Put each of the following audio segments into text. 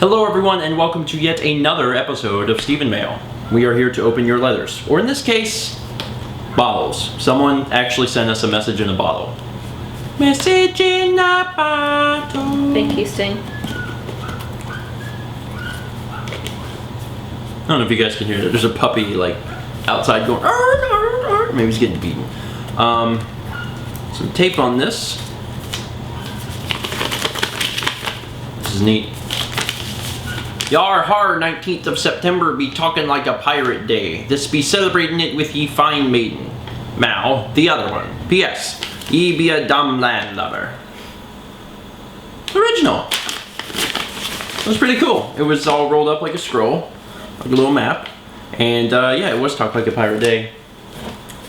Hello everyone and welcome to yet another episode of StephenMail. We are here to open your letters, or in this case, bottles. Someone actually sent us a message in a bottle. Message in a bottle. Thank you, Sting. I don't know if you guys can hear that. There's a puppy like outside going, arr, arr, arr. Maybe he's getting beaten. Some tape on this. This is neat. Yar har, 19th of September be talking like a pirate day. This be celebrating it with ye fine maiden. Mal, the other one. P.S. Ye be a dumb landlubber. Original. It was pretty cool. It was all rolled up like a scroll, like a little map. And yeah, it was talk like a pirate day.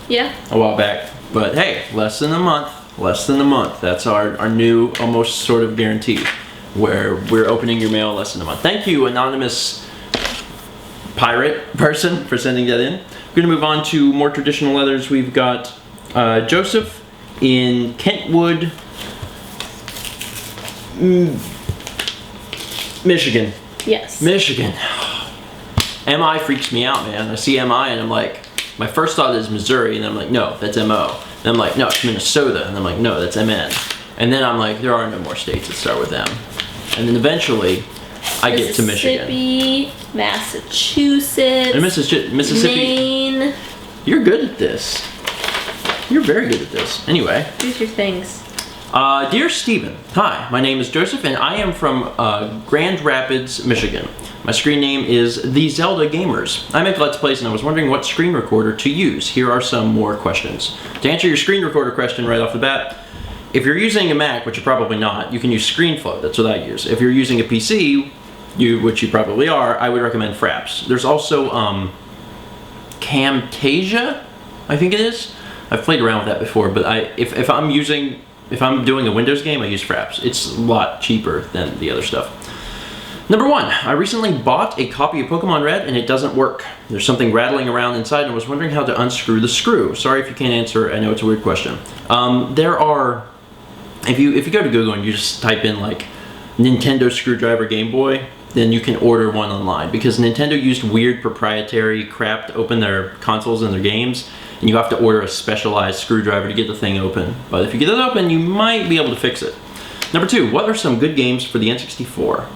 Yeah. A while back. But hey, less than a month. Less than a month. That's our new, almost sort of guarantee. Where we're opening your mail less than a month. Thank you, anonymous pirate person, for sending that in. We're going to move on to more traditional letters. We've got Joseph in Kentwood, Michigan. Yes. Michigan. MI freaks me out, man. I see MI and I'm like, my first thought is Missouri, and I'm like, no, that's MO. And I'm like, no, it's Minnesota, and I'm like, no, that's MN. And then I'm like, there are no more states that start with M. And then eventually, I get to Michigan. Mississippi, Massachusetts, And Mississippi. Maine. You're good at this. You're very good at this. Anyway. Here's your things. Dear Stephen, hi, my name is Joseph, and I am from Grand Rapids, Michigan. My screen name is The Zelda Gamers. I make Let's Plays, and I was wondering what screen recorder to use. Here are some more questions. To answer your screen recorder question right off the bat, if you're using a Mac, which you're probably not, you can use ScreenFlow. That's what I use. If you're using a PC, which you probably are, I would recommend Fraps. There's also Camtasia, I think it is. I've played around with that before, but if I'm doing a Windows game, I use Fraps. It's a lot cheaper than the other stuff. Number one, I recently bought a copy of Pokemon Red and it doesn't work. There's something rattling around inside and I was wondering how to unscrew the screw. Sorry if you can't answer, I know it's a weird question. There are, if you go to Google and you just type in like Nintendo screwdriver Game Boy, then you can order one online because Nintendo used weird proprietary crap to open their consoles and their games, and you have to order a specialized screwdriver to get the thing open. But if you get it open, you might be able to fix it. Number two, what are some good games for the N64?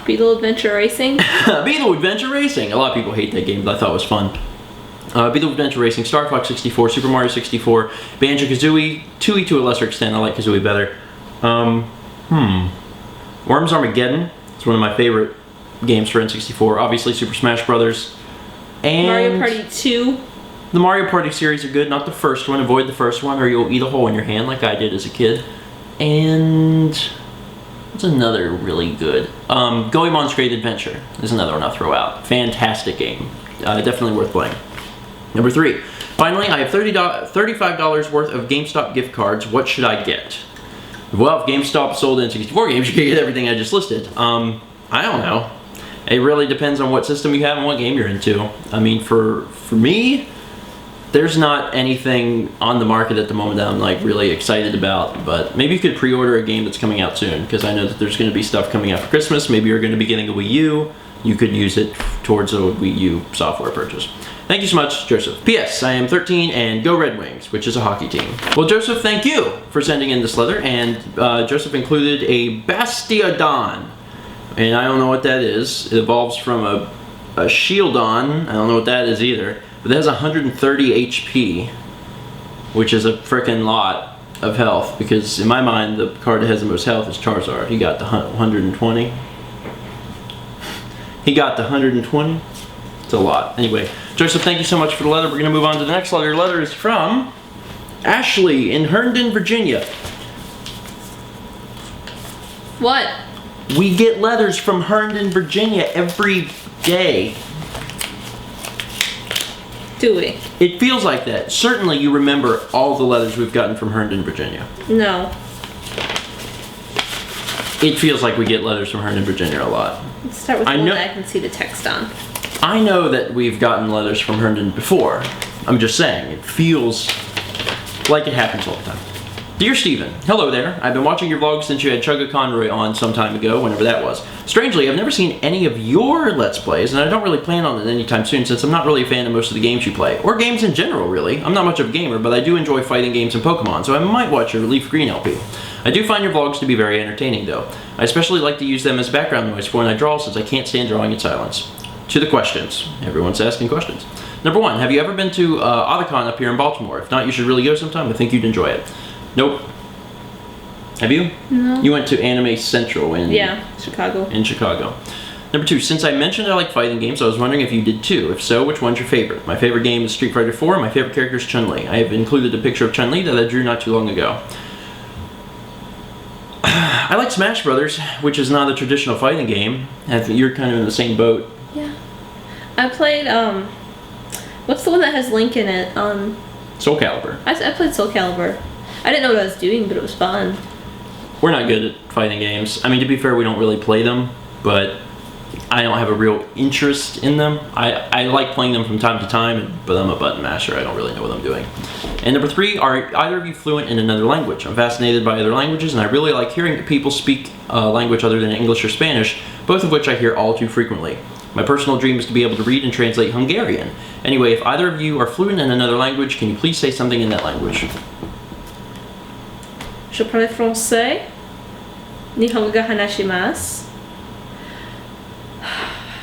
Beetle Adventure Racing. Beetle Adventure Racing. A lot of people hate that game, but I thought it was fun. Beetle Adventure Racing, Star Fox 64, Super Mario 64, Banjo-Kazooie, Tooie to a lesser extent. I like Kazooie better. Worms Armageddon. It's one of my favorite games for N64. Obviously, Super Smash Brothers. And Mario Party 2. The Mario Party series are good. Not the first one. Avoid the first one, or you'll eat a hole in your hand like I did as a kid. And what's another really good? Goemon's Great Adventure is another one I'll throw out. Fantastic game. Definitely worth playing. Number three. Finally, I have $35 worth of GameStop gift cards. What should I get? Well, if GameStop sold N64 games, you could get everything I just listed. I don't know. It really depends on what system you have and what game you're into. I mean, for me, there's not anything on the market at the moment that I'm like really excited about, but maybe you could pre-order a game that's coming out soon, because I know that there's going to be stuff coming out for Christmas. Maybe you're going to be getting a Wii U. You could use it towards a Wii U software purchase. Thank you so much, Joseph. P.S. I am 13 and go Red Wings, which is a hockey team. Well, Joseph, thank you for sending in this letter, and Joseph included a Bastiodon, and I don't know what that is. It evolves from a Shieldon. I don't know what that is either. But it has 130 HP, which is a frickin' lot of health, because in my mind, the card that has the most health is Charizard. He got the 120. He got the 120. It's a lot. Anyway, Joseph, thank you so much for the letter. We're going to move on to the next letter. The letter is from Ashley in Herndon, Virginia. What? We get letters from Herndon, Virginia every day. Do we? It feels like that. Certainly you remember all the letters we've gotten from Herndon, Virginia. No. It feels like we get letters from Herndon, Virginia a lot. Let's start with one that I can see the text on. I know that we've gotten letters from Herndon before. I'm just saying, it feels like it happens all the time. Dear Stephen, hello there. I've been watching your vlogs since you had Chugga Conroy on some time ago, whenever that was. Strangely, I've never seen any of your Let's Plays, and I don't really plan on it anytime soon since I'm not really a fan of most of the games you play. Or games in general, really. I'm not much of a gamer, but I do enjoy fighting games and Pokemon, so I might watch your Leaf Green LP. I do find your vlogs to be very entertaining, though. I especially like to use them as background noise for when I draw, since I can't stand drawing in silence. To the questions. Everyone's asking questions. Number 1, have you ever been to Otakon up here in Baltimore? If not, you should really go sometime. I think you'd enjoy it. Nope. Have you? No. You went to Anime Central in Chicago. In Chicago. Number 2, since I mentioned I like fighting games, I was wondering if you did too. If so, which one's your favorite? My favorite game is Street Fighter 4. My favorite character is Chun-Li. I have included a picture of Chun-Li that I drew not too long ago. I like Smash Brothers, which is not a traditional fighting game. I think you're kind of in the same boat. Yeah. I played, what's the one that has Link in it? Soul Calibur. I played Soul Calibur. I didn't know what I was doing, but it was fun. We're not good at fighting games. I mean, to be fair, we don't really play them, but I don't have a real interest in them. I like playing them from time to time, but I'm a button masher. I don't really know what I'm doing. And number 3, are either of you fluent in another language? I'm fascinated by other languages, and I really like hearing people speak a language other than English or Spanish, both of which I hear all too frequently. My personal dream is to be able to read and translate Hungarian. Anyway, if either of you are fluent in another language, can you please say something in that language? Je parle français. Nihongo ga hanashimasu.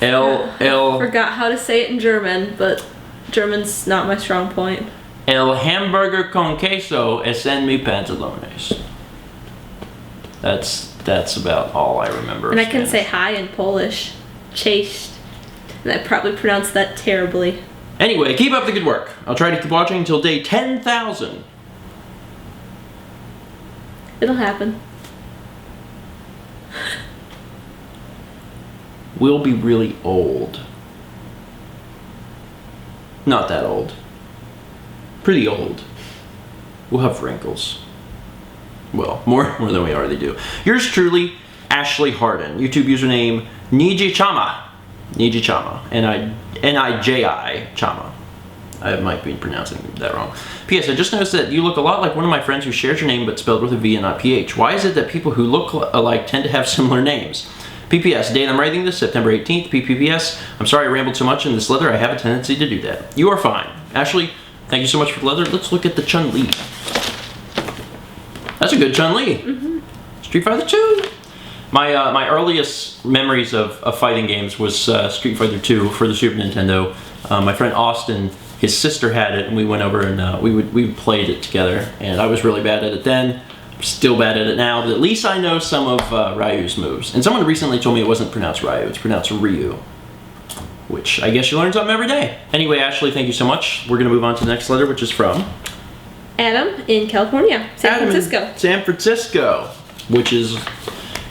Forgot how to say it in German, but German's not my strong point. El hamburger con queso es en mi pantalones. That's about all I remember. And I can say hi in Polish. Cześć. And I probably pronounced that terribly. Anyway, keep up the good work. I'll try to keep watching until day 10,000. It'll happen. We'll be really old. Not that old. Pretty old. We'll have wrinkles. Well, more than we already do. Yours truly, Ashley Harden. YouTube username Niji Chama. Niji Chama. N-I-J-I Chama. I might be pronouncing that wrong. P.S. I just noticed that you look a lot like one of my friends who shares your name but spelled with a V and not P-H. Why is it that people who look alike tend to have similar names? P.P.S. Date I'm writing this, September 18th. P.P.S. I'm sorry I rambled so much in this leather. I have a tendency to do that. You are fine. Ashley, thank you so much for the leather. Let's look at the Chun-Li. That's a good Chun-Li. Mm-hmm. Street Fighter 2. My earliest memories of fighting games was Street Fighter 2 for the Super Nintendo. My friend Austin, his sister had it, and we went over and we played it together. And I was really bad at it then. Still bad at it now, but at least I know some of Ryu's moves. And someone recently told me it wasn't pronounced Ryu, it's pronounced Ryu. Which I guess you learn something every day. Anyway, Ashley, thank you so much. We're going to move on to the next letter, which is from Adam in California, San Francisco. San Francisco, which is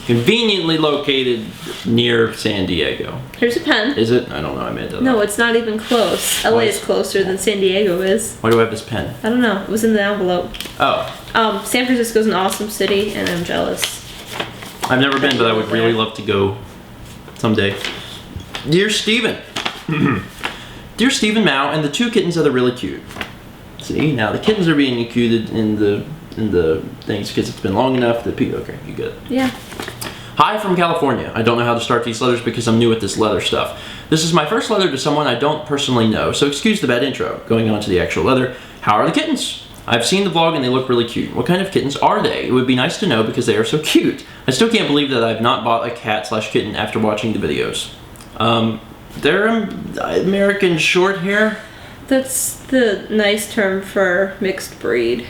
conveniently located near San Diego. Here's a pen. Is it? I don't know. I made that up. No, it's not even close. LA is closer than San Diego is. Why do I have this pen? I don't know. It was in the envelope. Oh. San Francisco's an awesome city, and I'm jealous. I've never been, but I would really love to go someday. Dear Stephen. Dear StephenMail, and the 2 kittens that are really cute. See, now the kittens are being included in the things because it's been long enough that people... Okay, you good. Yeah. Hi from California. I don't know how to start these letters because I'm new at this leather stuff. This is my first letter to someone I don't personally know, so excuse the bad intro. Going on to the actual letter. How are the kittens? I've seen the vlog and they look really cute. What kind of kittens are they? It would be nice to know because they are so cute. I still can't believe that I've not bought a cat/kitten after watching the videos. They're American short hair. That's the nice term for mixed breed.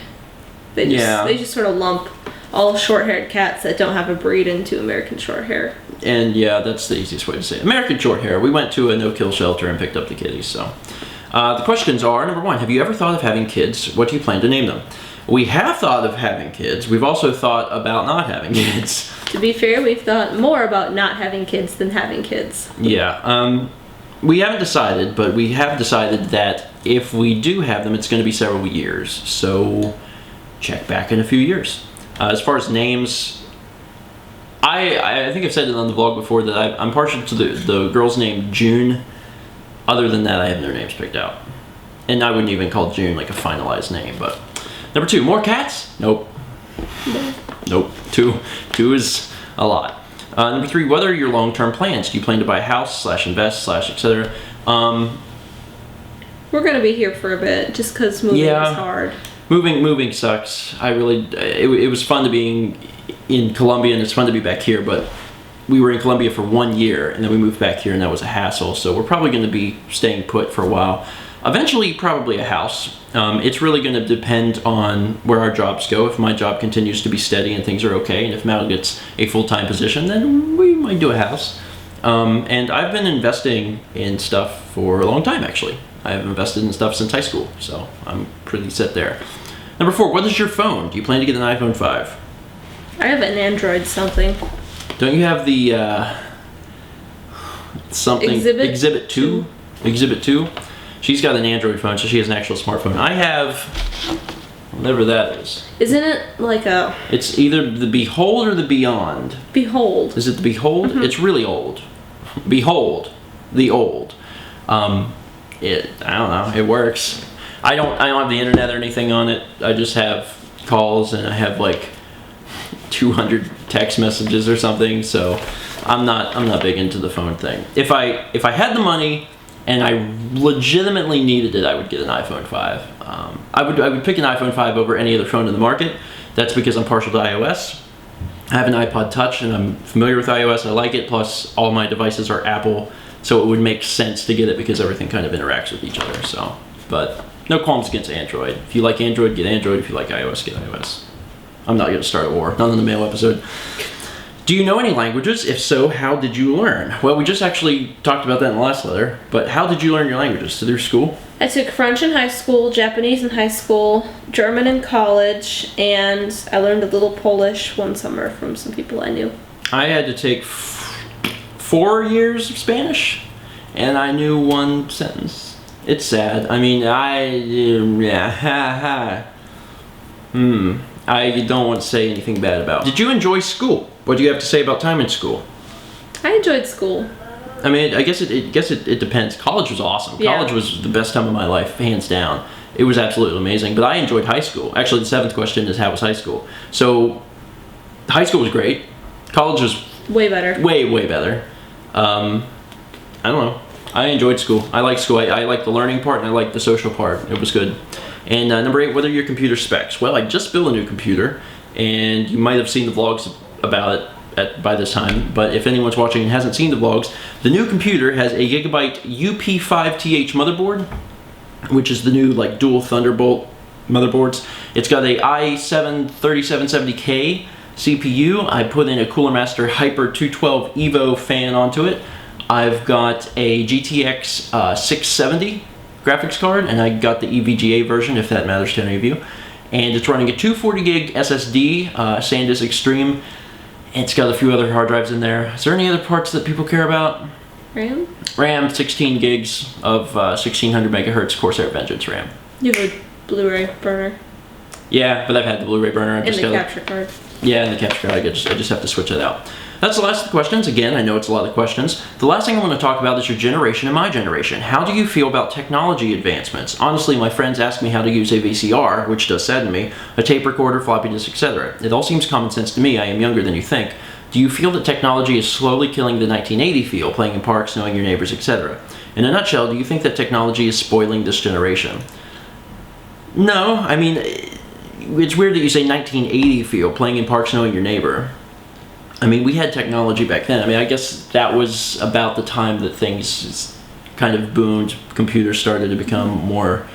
They just sort of lump all short-haired cats that don't have a breed into American short hair. And yeah, that's the easiest way to say it. American short hair. We went to a no-kill shelter and picked up the kitties, so. The questions are, number 1, have you ever thought of having kids? What do you plan to name them? We have thought of having kids. We've also thought about not having kids. To be fair, we've thought more about not having kids than having kids. Yeah, we haven't decided, but we have decided that if we do have them, it's going to be several years. So check back in a few years. As far as names, I think I've said it on the vlog before that I'm partial to the girl's name June. Other than that, I have their names picked out. And I wouldn't even call June like a finalized name, but... Number 2, more cats? Nope. Nope. Two is a lot. Number 3, what are your long-term plans? Do you plan to buy a house / invest / etc.? We're gonna be here for a bit, just because moving is hard. Moving sucks. It was fun to be in Colombia, and it's fun to be back here, but we were in Colombia for 1 year, and then we moved back here, and that was a hassle. So we're probably going to be staying put for a while. Eventually, probably a house. It's really going to depend on where our jobs go. If my job continues to be steady and things are okay, and if Mal gets a full-time position, then we might do a house. And I've been investing in stuff for a long time, actually. I've invested in stuff since high school, so I'm pretty set there. Number 4, what is your phone? Do you plan to get an iPhone 5? I have an Android something. Don't you have the something Exhibit 2? Exhibit 2? She's got an Android phone, so she has an actual smartphone. I have whatever that is. Isn't it like a... It's either the Behold or the Beyond. Behold. Is it the Behold? Mm-hmm. It's really old. Behold. The old. I don't know. It works. I don't have the internet or anything on it. I just have calls, and I have like 200 text messages or something. So I'm not big into the phone thing. If I had the money and I legitimately needed it, I would get an iPhone 5. I would pick an iPhone 5 over any other phone in the market. That's because I'm partial to iOS. I have an iPod Touch, and I'm familiar with iOS. I like it. Plus, all my devices are Apple, so it would make sense to get it because everything kind of interacts with each other. So, but no qualms against Android. If you like Android, get Android. If you like iOS, get iOS. I'm not going to start a war. Not in the mail episode. Do you know any languages? If so, how did you learn? Well, we just actually talked about that in the last letter. But how did you learn your languages? Through school? I took French in high school, Japanese in high school, German in college, and I learned a little Polish one summer from some people I knew. I had to take 4 years of Spanish, and I knew one sentence. It's sad. I mean, I don't want to say anything bad about it. Did you enjoy school? What do you have to say about time in school? I enjoyed school. I mean, I guess it depends. College was awesome. Yeah. College was the best time of my life, hands down. It was absolutely amazing. But I enjoyed high school. Actually, the 7th question is, how was high school? So, high school was great. College was way better. Way better. I don't know. I enjoyed school. I liked school. I liked the learning part, and I liked the social part. It was good. And number 8, what are your computer specs? Well, I just built a new computer, and you might have seen the vlogs about it by this time, but if anyone's watching and hasn't seen the vlogs, the new computer has a Gigabyte UP5TH motherboard, which is the new like dual Thunderbolt motherboards. It's got a i7 3770K CPU. I put in a Cooler Master Hyper 212 Evo fan onto it. I've got a GTX 670 graphics card, and I got the EVGA version, if that matters to any of you. And it's running a 240 gig SSD, SanDisk Extreme. And it's got a few other hard drives in there. Is there any other parts that people care about? RAM, 16 gigs of 1600 megahertz Corsair Vengeance RAM. You have a Blu-ray burner. Yeah, but I've had the Blu-ray burner. And the capture card. Yeah, and the capture card. I just have to switch it out. That's the last of the questions. Again, I know it's a lot of questions. The last thing I want to talk about is your generation and my generation. How do you feel about technology advancements? Honestly, my friends ask me how to use a VCR, which does sadden me, a tape recorder, floppy disk, etc. It all seems common sense to me. I am younger than you think. Do you feel that technology is slowly killing the 1980 feel, playing in parks, knowing your neighbors, etc.? In a nutshell, do you think that technology is spoiling this generation? No, I mean, it's weird that you say 1980 feel, playing in parks, knowing your neighbor. I mean, we had technology back then. I mean, I guess that was about the time that things kind of boomed. Computers started to become more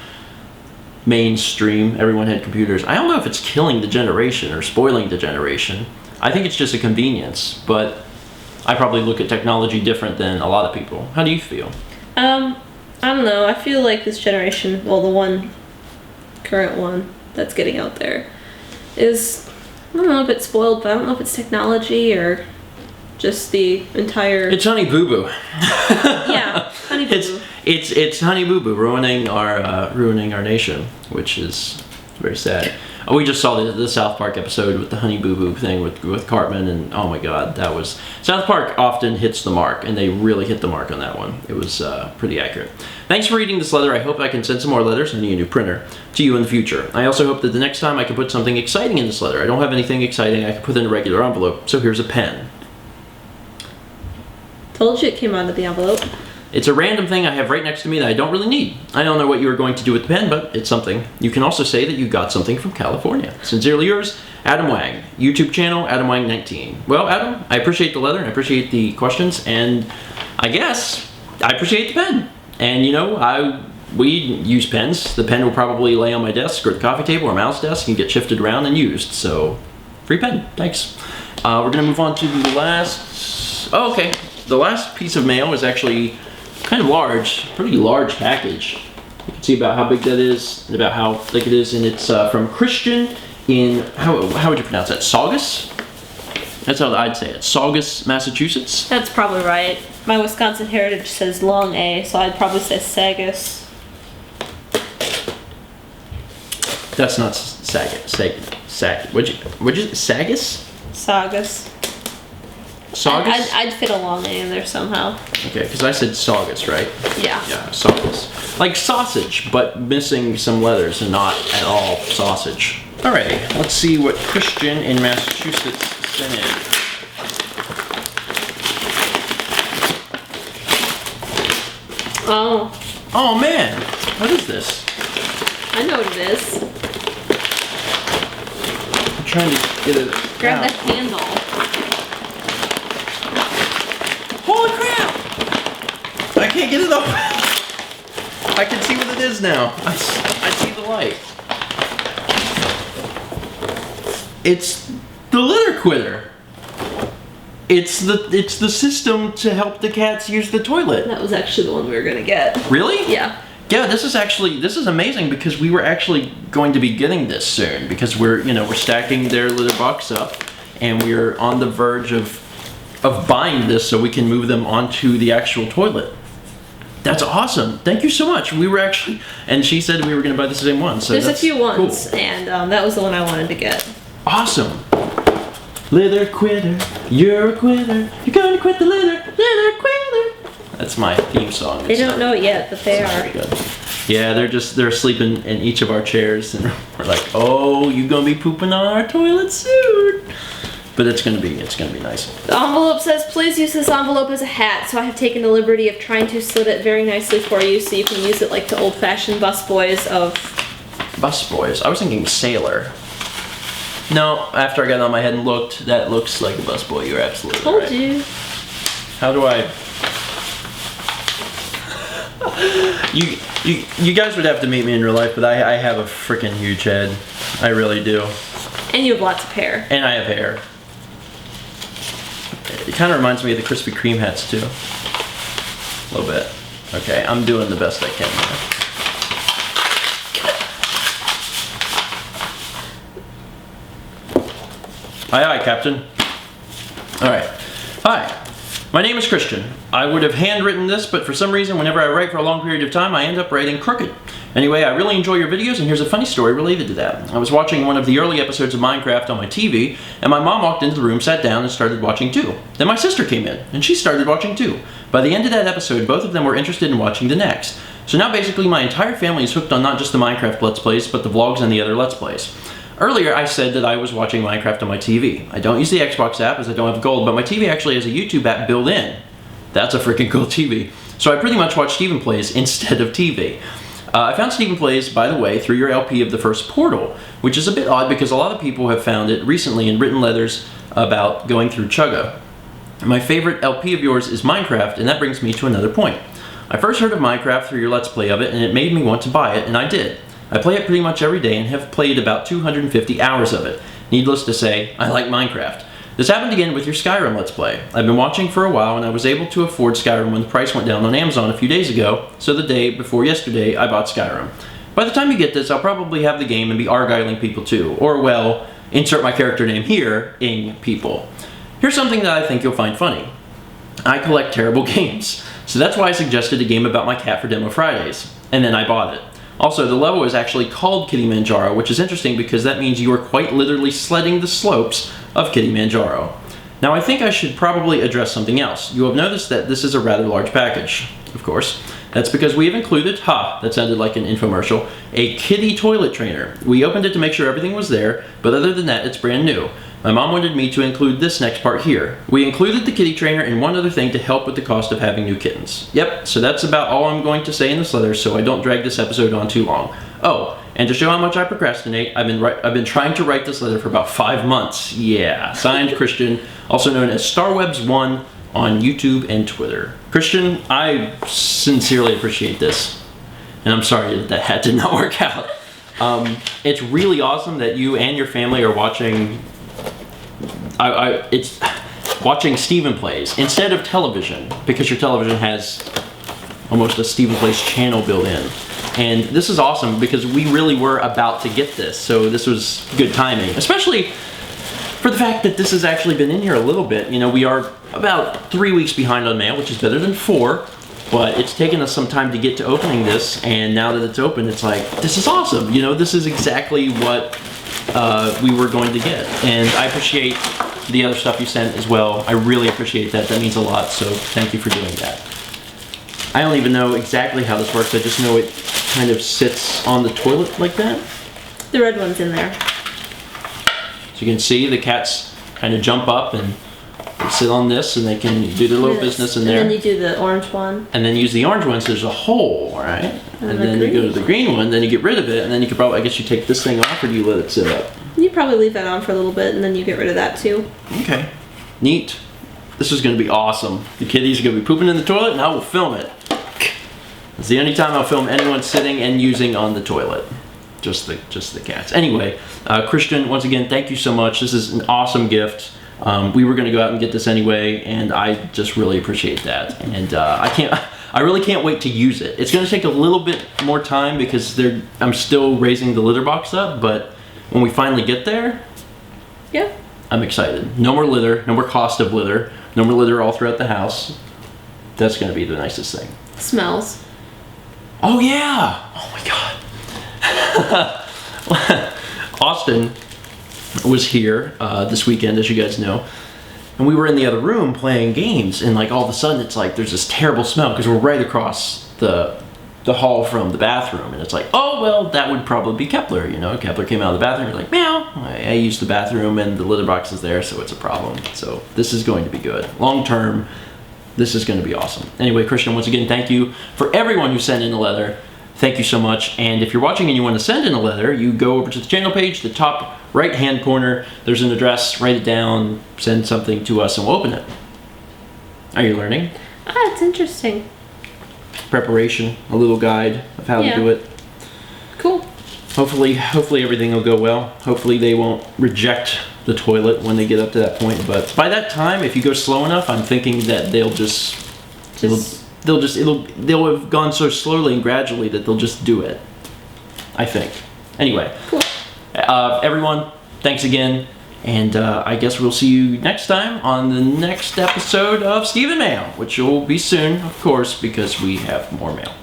mainstream. Everyone had computers. I don't know if it's killing the generation or spoiling the generation. I think it's just a convenience, but I probably look at technology different than a lot of people. How do you feel? I don't know. I feel like this generation, well, the current one that's getting out there, is, I don't know, a bit spoiled, but I don't know if it's technology or just the entire... It's Honey Boo Boo. Yeah, Honey Boo Boo. It's Honey Boo Boo ruining our nation, which is very sad. We just saw the South Park episode with the Honey Boo Boo thing with Cartman, and oh my god, that was... South Park often hits the mark, and they really hit the mark on that one. It was pretty accurate. Thanks for reading this letter. I hope I can send some more letters, I need a new printer, to you in the future. I also hope that the next time I can put something exciting in this letter. I don't have anything exciting I can put in a regular envelope, so here's a pen. Told you it came out of the envelope. It's a random thing I have right next to me that I don't really need. I don't know what you are going to do with the pen, but it's something. You can also say that you got something from California. Sincerely yours, Adam Wang. YouTube channel, Adam Wang 19. Well, Adam, I appreciate the letter and I appreciate the questions, and I guess I appreciate the pen. And you know, we use pens. The pen will probably lay on my desk or the coffee table or Mal's desk and get shifted around and used. So, free pen. Thanks. We're gonna move on to the last. Oh, okay. The last piece of mail is actually kind of large, pretty large package. You can see about how big that is and about how thick it is, and it's from Christian in, how would you pronounce that? Saugus? That's how I'd say it. Saugus, Massachusetts? That's probably right. My Wisconsin heritage says long A, so I'd probably say Sagus. That's not Sagus. What'd you Sagus? Saugus. Saugus? I'd fit a long A in there somehow. Okay, because I said Saugus, right? Yeah. Yeah, Saugus. Like sausage, but missing some letters and not at all sausage. Alrighty, let's see what Christian in Massachusetts sent in. Oh. Oh man, what is this? I know what it is. I'm trying to get it Grab out. the handle. Holy crap! I can't get it open. I can see what it is now. I see the light. It's the litter quitter. It's the system to help the cats use the toilet. That was actually the one we were gonna get. Really? Yeah. Yeah, this is amazing because we were actually going to be getting this soon because we're stacking their litter box up and we're on the verge of buying this so we can move them onto the actual toilet. That's awesome. Thank you so much. We were actually, and she said we were going to buy the same one. So there's a few ones, cool. and that was the one I wanted to get. Awesome. Litter quitter, you're a quitter. You're going to quit the litter, litter quitter. That's my theme song. They don't know it yet, but they are. Good. Yeah, they're sleeping in each of our chairs, and we're like, oh, you're gonna be pooping on our toilet soon. But it's gonna be nice. The envelope says, please use this envelope as a hat, so I have taken the liberty of trying to slit it very nicely for you so you can use it like the old-fashioned busboys of... Busboys? I was thinking sailor. No, after I got it on my head and looked, that looks like a busboy. You're absolutely right. Told you. How do I... You guys would have to meet me in real life, but I have a freaking huge head. I really do. And you have lots of hair. And I have hair. It kind of reminds me of the Krispy Kreme hats too. A little bit. Okay, I'm doing the best I can here. Aye, aye, Captain. Alright. Hi. My name is Christian. I would have handwritten this, but for some reason, whenever I write for a long period of time, I end up writing crooked. Anyway, I really enjoy your videos, and here's a funny story related to that. I was watching one of the early episodes of Minecraft on my TV, and my mom walked into the room, sat down, and started watching too. Then my sister came in, and she started watching too. By the end of that episode, both of them were interested in watching the next. So now basically my entire family is hooked on not just the Minecraft Let's Plays, but the vlogs and the other Let's Plays. Earlier, I said that I was watching Minecraft on my TV. I don't use the Xbox app as I don't have gold, but my TV actually has a YouTube app built in. That's a freaking cool TV. So I pretty much watch Stephen Plays instead of TV. I found Stephen Plays, by the way, through your LP of the first Portal, which is a bit odd because a lot of people have found it recently in written letters about going through Chugga. My favorite LP of yours is Minecraft, and that brings me to another point. I first heard of Minecraft through your Let's Play of it, and it made me want to buy it, and I did. I play it pretty much every day and have played about 250 hours of it. Needless to say, I like Minecraft. This happened again with your Skyrim Let's Play. I've been watching for a while and I was able to afford Skyrim when the price went down on Amazon a few days ago, so the day before yesterday I bought Skyrim. By the time you get this, I'll probably have the game and be argyling people too, or well, insert my character name here, ing people. Here's something that I think you'll find funny. I collect terrible games, so that's why I suggested a game about my cat for Demo Fridays, and then I bought it. Also, the level is actually called Kilimanjaro, which is interesting because that means you are quite literally sledding the slopes of Kilimanjaro. Now, I think I should probably address something else. You have noticed that this is a rather large package, of course. That's because we have included, that sounded like an infomercial, a kitty toilet trainer. We opened it to make sure everything was there, but other than that, it's brand new. My mom wanted me to include this next part here. We included the kitty trainer and one other thing to help with the cost of having new kittens. Yep, so that's about all I'm going to say in this letter, so I don't drag this episode on too long. Oh, and to show how much I procrastinate, I've been trying to write this letter for about 5 months. Yeah, signed Christian, also known as Starwebs1 on YouTube and Twitter. Christian, I sincerely appreciate this, and I'm sorry that did not work out. It's really awesome that you and your family are watching. It's watching Stephen Plays instead of television, because your television has almost a Stephen Plays channel built in. And this is awesome because we really were about to get this, so this was good timing, especially for the fact that this has actually been in here a little bit. You know, we are about 3 weeks behind on mail, which is better than 4, but it's taken us some time to get to opening this, and now that it's open, it's like, this is awesome. You know, this is exactly what we were going to get, and I appreciate the other stuff you sent as well. I really appreciate that. That means a lot, so thank you for doing that. I don't even know exactly how this works. I just know it kind of sits on the toilet like that. The red one's in there. So you can see the cats kind of jump up and they sit on this, and they can do their little business in there. And then you do the orange one. And then use the orange one so there's a hole, right? And then you go to the green one, then you get rid of it, and then you could probably, I guess you take this thing off, or do you let it sit up? You probably leave that on for a little bit, and then you get rid of that too. Okay. Neat. This is going to be awesome. The kitties are going to be pooping in the toilet, and I will film it. It's the only time I'll film anyone sitting and using on the toilet. Just the cats. Anyway, Christian, once again, thank you so much. This is an awesome gift. We were going to go out and get this anyway, and I just really appreciate that. And I really can't wait to use it. It's going to take a little bit more time because I'm still raising the litter box up, but when we finally get there, yeah, I'm excited. No more litter, no more cost of litter, no more litter all throughout the house. That's going to be the nicest thing. Smells. Oh yeah! Oh my god. Austin was here this weekend, as you guys know, and we were in the other room playing games, and like all of a sudden it's like there's this terrible smell because we're right across the hall from the bathroom, and it's like, oh well, that would probably be Kepler. You know, Kepler came out of the bathroom, he's like, meow. I used the bathroom and the litter box is there, so it's a problem. So this is going to be good long term. This is going to be awesome. Anyway, Christian, once again, thank you for everyone who sent in a letter. Thank you so much. And if you're watching and you want to send in a letter, you go over to the channel page, the top right-hand corner. There's an address. Write it down. Send something to us, and we'll open it. Are you learning? It's interesting. Preparation, a little guide of how to do it. Cool. Hopefully everything will go well. Hopefully they won't reject the toilet when they get up to that point. But by that time, if you go slow enough, I'm thinking that they'll have gone so slowly and gradually that they'll just do it. I think. Anyway, cool. Everyone, thanks again, and I guess we'll see you next time on the next episode of StephenMail, which will be soon, of course, because we have more mail.